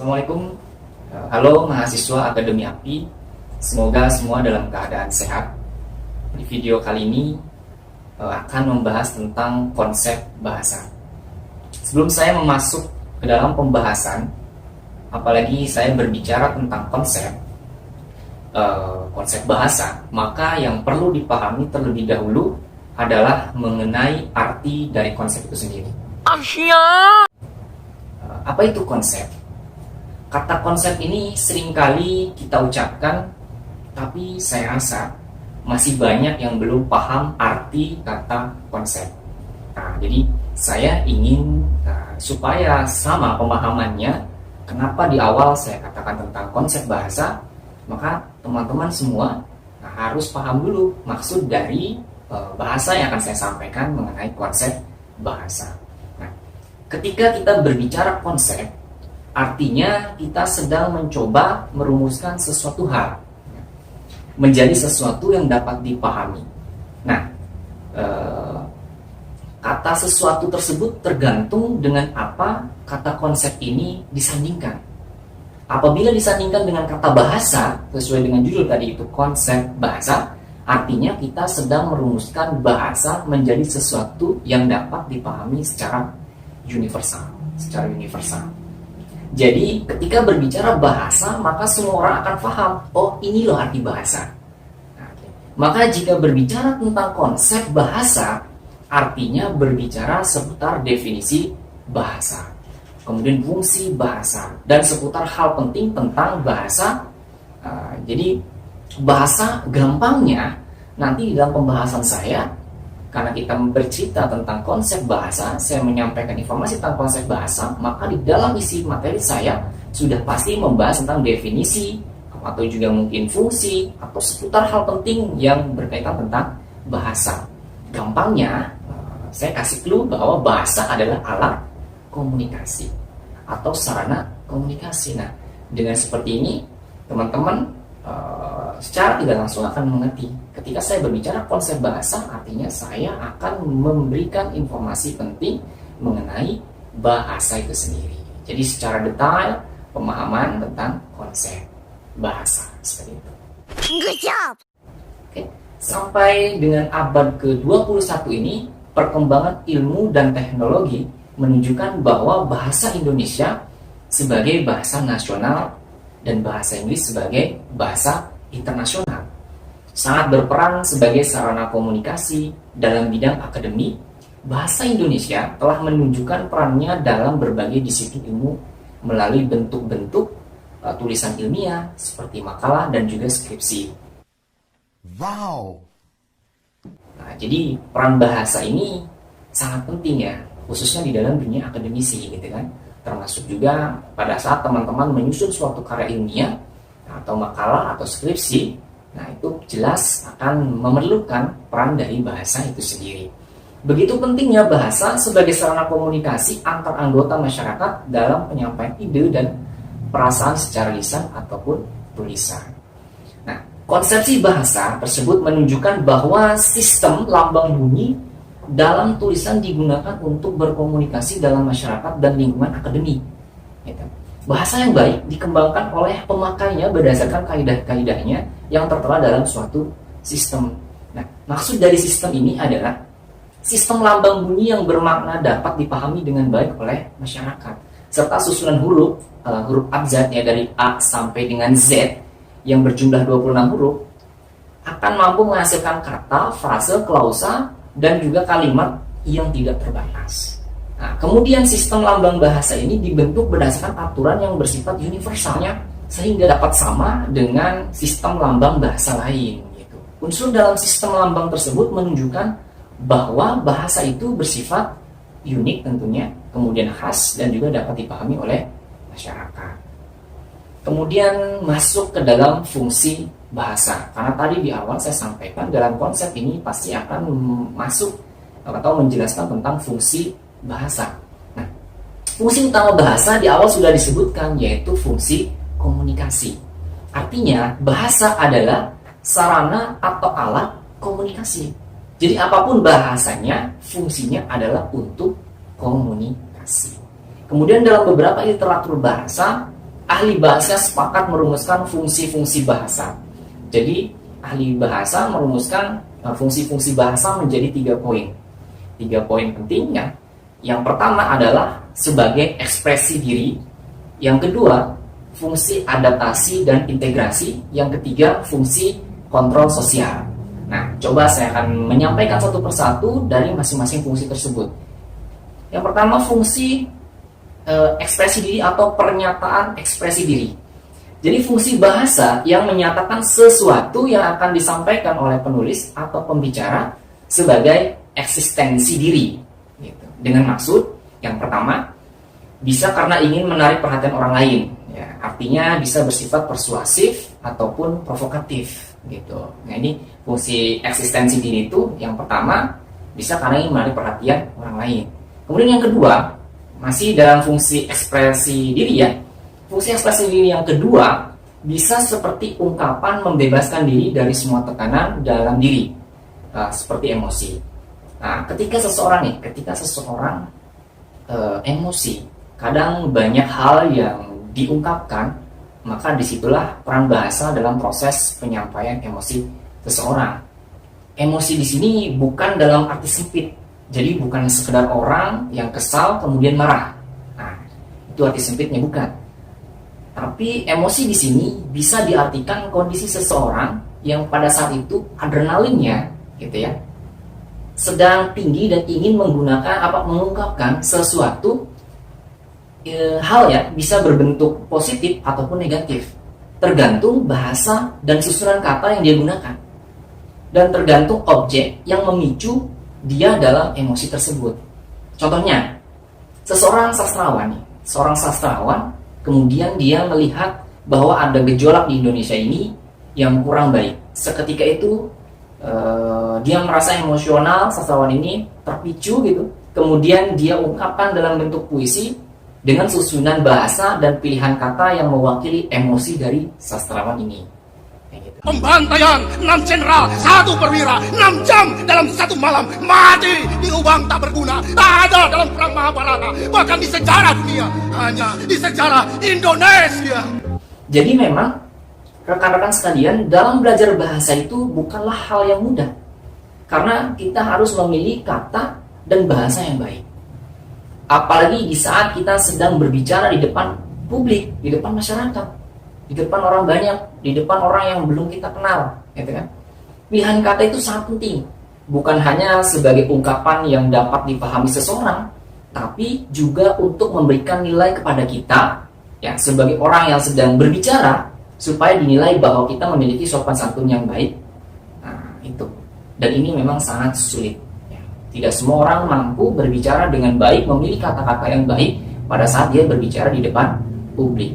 Assalamualaikum. Halo mahasiswa Akademi API. Semoga semua dalam keadaan sehat. Di video kali ini akan membahas tentang konsep bahasa. Sebelum saya masuk ke dalam pembahasan, apalagi saya berbicara tentang konsep bahasa, maka yang perlu dipahami terlebih dahulu adalah mengenai arti dari konsep itu sendiri. Apa itu konsep? Kata konsep ini seringkali kita ucapkan, tapi saya rasa masih banyak yang belum paham arti kata konsep. Nah, jadi saya ingin supaya sama pemahamannya, kenapa di awal saya katakan tentang konsep bahasa, maka teman-teman semua harus paham dulu maksud dari bahasa yang akan saya sampaikan mengenai konsep bahasa. Nah, ketika kita berbicara konsep, artinya kita sedang mencoba merumuskan sesuatu hal menjadi sesuatu yang dapat dipahami. Nah, kata sesuatu tersebut tergantung dengan apa kata konsep ini disandingkan. Apabila disandingkan dengan kata bahasa, sesuai dengan judul tadi itu konsep bahasa, artinya kita sedang merumuskan bahasa menjadi sesuatu yang dapat dipahami secara universal. Jadi ketika berbicara bahasa, maka semua orang akan paham, oh ini loh arti bahasa. Maka jika berbicara tentang konsep bahasa, artinya berbicara seputar definisi bahasa, kemudian fungsi bahasa, dan seputar hal penting tentang bahasa. Jadi bahasa gampangnya nanti di dalam pembahasan saya, karena kita bercerita tentang konsep bahasa, saya menyampaikan informasi tentang konsep bahasa, maka di dalam isi materi saya sudah pasti membahas tentang definisi atau juga mungkin fungsi atau seputar hal penting yang berkaitan tentang bahasa. Gampangnya, saya kasih clue bahwa bahasa adalah alat komunikasi atau sarana komunikasi. Nah, dengan seperti ini, teman-teman secara tidak langsung akan mengerti. Ketika saya berbicara konsep bahasa, artinya saya akan memberikan informasi penting mengenai bahasa itu sendiri. Jadi secara detail pemahaman tentang konsep bahasa seperti itu. Good job. Oke, sampai dengan abad ke-21 ini, perkembangan ilmu dan teknologi menunjukkan bahwa bahasa Indonesia sebagai bahasa nasional dan bahasa Inggris sebagai bahasa internasional sangat berperan sebagai sarana komunikasi dalam bidang akademik. Bahasa Indonesia telah menunjukkan perannya dalam berbagai disiplin ilmu melalui bentuk-bentuk tulisan ilmiah seperti makalah dan juga skripsi. Wow. Nah, jadi peran bahasa ini sangat penting ya, khususnya di dalam dunia akademisi gitu kan. Termasuk juga pada saat teman-teman menyusun suatu karya ilmiah atau makalah atau skripsi, nah itu jelas akan memerlukan peran dari bahasa itu sendiri. Begitu pentingnya bahasa sebagai sarana komunikasi antar anggota masyarakat dalam penyampaian ide dan perasaan secara lisan ataupun tulisan. Nah, konsepsi bahasa tersebut menunjukkan bahwa sistem lambang bunyi dalam tulisan digunakan untuk berkomunikasi dalam masyarakat dan lingkungan akademik. Bahasa yang baik dikembangkan oleh pemakainya berdasarkan kaidah-kaidahnya yang tertera dalam suatu sistem. Nah, maksud dari sistem ini adalah sistem lambang bunyi yang bermakna dapat dipahami dengan baik oleh masyarakat, serta susunan huruf abjadnya dari A sampai dengan Z yang berjumlah 26 huruf akan mampu menghasilkan kata, frase, klausa, dan juga kalimat yang tidak terbatas. Nah, kemudian sistem lambang bahasa ini dibentuk berdasarkan aturan yang bersifat universalnya sehingga dapat sama dengan sistem lambang bahasa lain. Gitu. Unsur dalam sistem lambang tersebut menunjukkan bahwa bahasa itu bersifat unik tentunya, kemudian khas dan juga dapat dipahami oleh masyarakat. Kemudian masuk ke dalam fungsi bahasa. Karena tadi di awal saya sampaikan dalam konsep ini pasti akan masuk atau menjelaskan tentang fungsi bahasa. Nah, fungsi utama bahasa di awal sudah disebutkan, yaitu fungsi komunikasi. Artinya bahasa adalah sarana atau alat komunikasi. Jadi apapun bahasanya, fungsinya adalah untuk komunikasi. Kemudian dalam beberapa literatur bahasa ahli bahasa sepakat merumuskan fungsi-fungsi bahasa. Jadi ahli bahasa merumuskan fungsi-fungsi bahasa menjadi 3 poin. 3 poin pentingnya. Yang pertama adalah sebagai ekspresi diri. Yang kedua, fungsi adaptasi dan integrasi. Yang ketiga, fungsi kontrol sosial. Nah, coba saya akan menyampaikan satu persatu dari masing-masing fungsi tersebut. Yang pertama, fungsi ekspresi diri atau pernyataan ekspresi diri. Jadi fungsi bahasa yang menyatakan sesuatu yang akan disampaikan oleh penulis atau pembicara sebagai eksistensi diri. Gitu. Dengan maksud, yang pertama, bisa karena ingin menarik perhatian orang lain. Ya, artinya bisa bersifat persuasif ataupun provokatif. Gitu. Nah, ini fungsi eksistensi diri itu yang pertama, bisa karena ingin menarik perhatian orang lain. Kemudian yang kedua, masih dalam fungsi ekspresi diri ya. Fungsi ekspresi diri yang kedua bisa seperti ungkapan membebaskan diri dari semua tekanan dalam diri, seperti emosi. Nah, ketika seseorang emosi, kadang banyak hal yang diungkapkan, maka disitulah peran bahasa dalam proses penyampaian emosi seseorang. Emosi di sini bukan dalam arti sempit. Jadi bukan sekedar orang yang kesal kemudian marah. Nah, itu arti sempitnya bukan. Tapi emosi di sini bisa diartikan kondisi seseorang yang pada saat itu adrenalinnya, gitu ya, sedang tinggi dan ingin mengungkapkan sesuatu hal ya, bisa berbentuk positif ataupun negatif, tergantung bahasa dan susunan kata yang dia gunakan, dan tergantung objek yang memicu dia dalam emosi tersebut. Contohnya, seorang sastrawan kemudian dia melihat bahwa ada gejolak di Indonesia ini yang kurang baik. Seketika itu dia merasa emosional, sastrawan ini terpicu gitu. Kemudian dia ungkapkan dalam bentuk puisi dengan susunan bahasa dan pilihan kata yang mewakili emosi dari sastrawan ini. Pembantaian 6 jenderal, 1 perwira, 6 jam dalam 1 malam, mati diubang tak berguna, tak ada dalam perang Mahabharata, bahkan di sejarah dunia, hanya di sejarah Indonesia. Jadi memang rekan-rekan sekalian, dalam belajar bahasa itu bukanlah hal yang mudah, karena kita harus memilih kata dan bahasa yang baik. Apalagi di saat kita sedang berbicara di depan publik, di depan masyarakat, di depan orang banyak, di depan orang yang belum kita kenal, gitu kan? Pilihan kata itu sangat penting, bukan hanya sebagai ungkapan yang dapat dipahami seseorang, tapi juga untuk memberikan nilai kepada kita, ya, sebagai orang yang sedang berbicara, supaya dinilai bahwa kita memiliki sopan santun yang baik. Nah, itu. Dan ini memang sangat sulit. Ya. Tidak semua orang mampu berbicara dengan baik, memilih kata-kata yang baik pada saat dia berbicara di depan publik.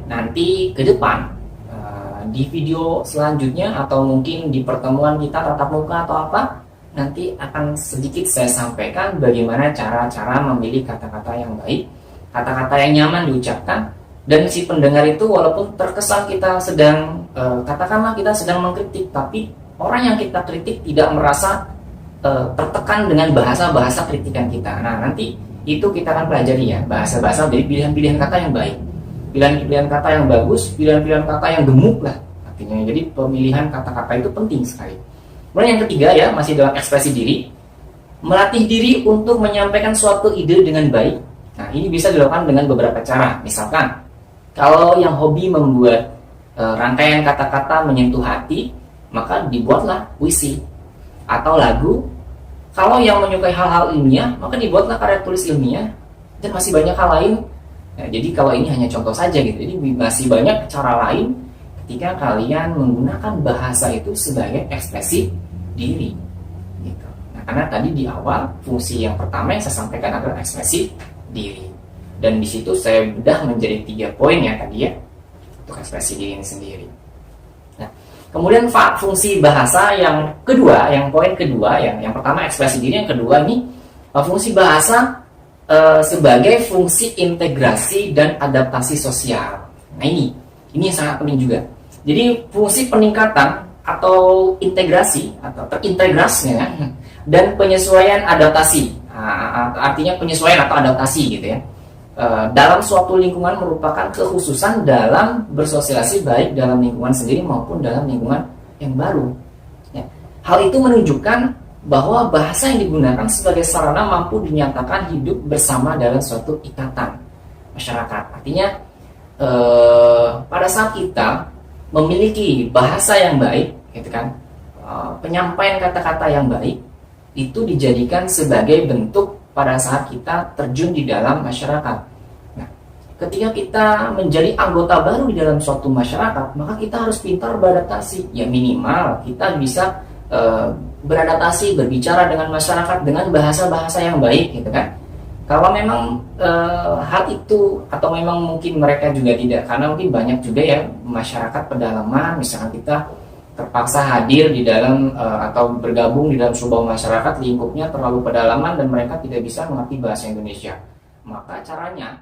Nanti ke depan di video selanjutnya atau mungkin di pertemuan kita tatap muka atau apa, nanti akan sedikit saya sampaikan bagaimana cara-cara memilih kata-kata yang baik, kata-kata yang nyaman diucapkan, dan si pendengar itu walaupun terkesan kita sedang katakanlah kita sedang mengkritik, tapi orang yang kita kritik tidak merasa tertekan dengan bahasa-bahasa kritikan kita. Nah, nanti itu kita akan pelajari ya, bahasa-bahasa dari pilihan-pilihan kata yang baik, pilihan-pilihan kata yang bagus, pilihan-pilihan kata yang gemuk lah artinya. Jadi pemilihan kata-kata itu penting sekali. Kemudian yang ketiga ya, masih dalam ekspresi diri, melatih diri untuk menyampaikan suatu ide dengan baik. Nah, ini bisa dilakukan dengan beberapa cara. Misalkan, kalau yang hobi membuat rangkaian kata-kata menyentuh hati, maka dibuatlah puisi atau lagu. Kalau yang menyukai hal-hal ilmiah, maka dibuatlah karya tulis ilmiah, dan masih banyak hal lain. Nah, jadi kalau ini hanya contoh saja gitu. Jadi masih banyak cara lain ketika kalian menggunakan bahasa itu sebagai ekspresi diri. Gitu. Nah, karena tadi di awal fungsi yang pertama yang saya sampaikan adalah ekspresi diri. Dan di situ saya bedah menjadi 3 poin ya tadi ya untuk ekspresi diri ini sendiri. Nah, kemudian fungsi bahasa yang kedua, yang poin kedua, yang pertama ekspresi diri, yang kedua ini fungsi bahasa sebagai fungsi integrasi dan adaptasi sosial. Nah, ini yang sangat penting juga. Jadi fungsi peningkatan atau integrasi atau terintegrasinya dan penyesuaian adaptasi. Nah, artinya penyesuaian atau adaptasi gitu ya. Dalam suatu lingkungan merupakan kekhususan dalam bersosialisasi baik dalam lingkungan sendiri maupun dalam lingkungan yang baru. Ya. Hal itu menunjukkan bahwa bahasa yang digunakan sebagai sarana mampu dinyatakan hidup bersama dalam suatu ikatan masyarakat. Artinya pada saat kita memiliki bahasa yang baik, gitu kan, penyampaian kata-kata yang baik itu dijadikan sebagai bentuk pada saat kita terjun di dalam masyarakat. Nah, ketika kita menjadi anggota baru di dalam suatu masyarakat, maka kita harus pintar beradaptasi. Ya minimal kita bisa beradaptasi, berbicara dengan masyarakat dengan bahasa-bahasa yang baik, gitu kan. Kalau memang hal itu, atau memang mungkin mereka juga tidak, karena mungkin banyak juga ya masyarakat pedalaman, misalkan kita terpaksa hadir di dalam atau bergabung di dalam sebuah masyarakat lingkupnya terlalu pedalaman dan mereka tidak bisa mengerti bahasa Indonesia, maka caranya